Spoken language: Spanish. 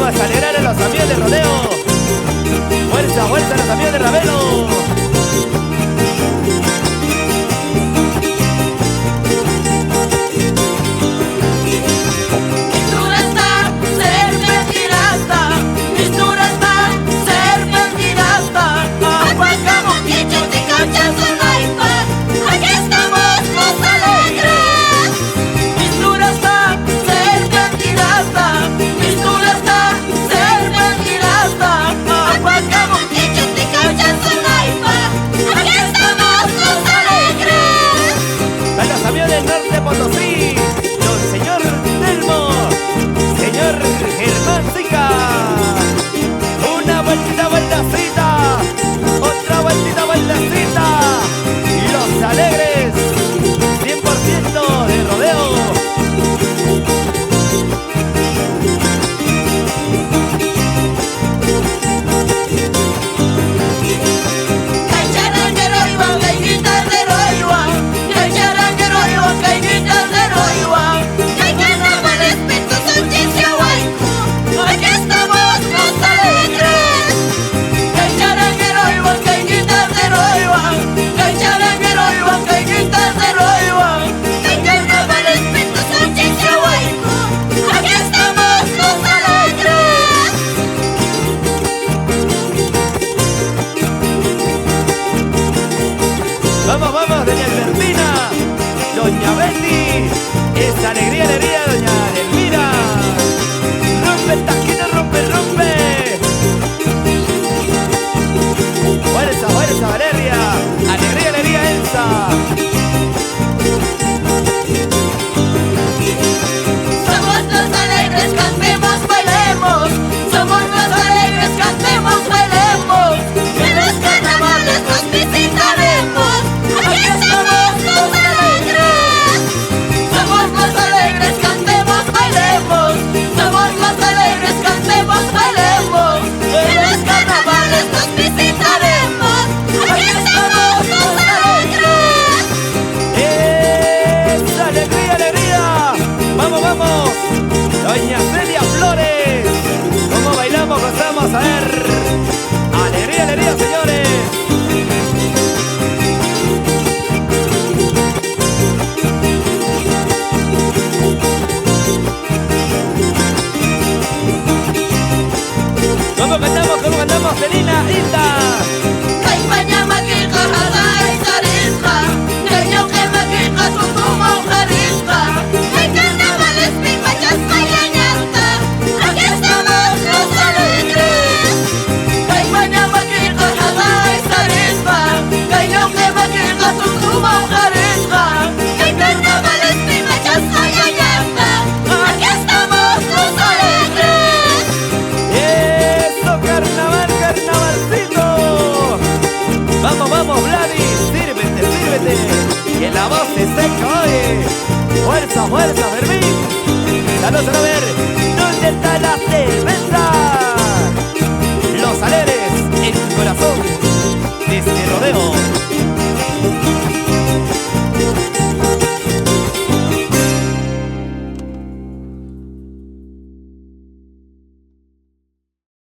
Vamos a alegrar a los amigos de rodeo. Fuerza, fuerza a los amigos de Ravelo. Potosí, don señor Telmo, señor Germán Zica. Una vueltita, vueltacita, otra vueltita, vueltacita. Y los alegres, 100% de rodeo. Vamos, vamos, doña Albertina, doña Betty, esa alegría, alegría, doña Elvira. Rompe el taquito, rompe, rompe. Fuerza, fuerza, Valeria. Alegría, alegría, Elsa. Somos los alegres, cantemos, bailemos. Somos los alegres, cantemos, bailemos. En los carnavales nos visitaremos. Aquí estamos los alegres. Somos los alegres, cantemos, bailemos. Somos los alegres, cantemos, bailemos. En los carnavales nos visitaremos. Aquí estamos los alegres. ¡Esa alegría, alegría! ¡Vamos, vamos! Doña Celia Flores. ¿Cómo bailamos, gozamos? A ver. ¡Alegría, alegría, señores! ¿Cómo cantamos, Celina? ¡Ita!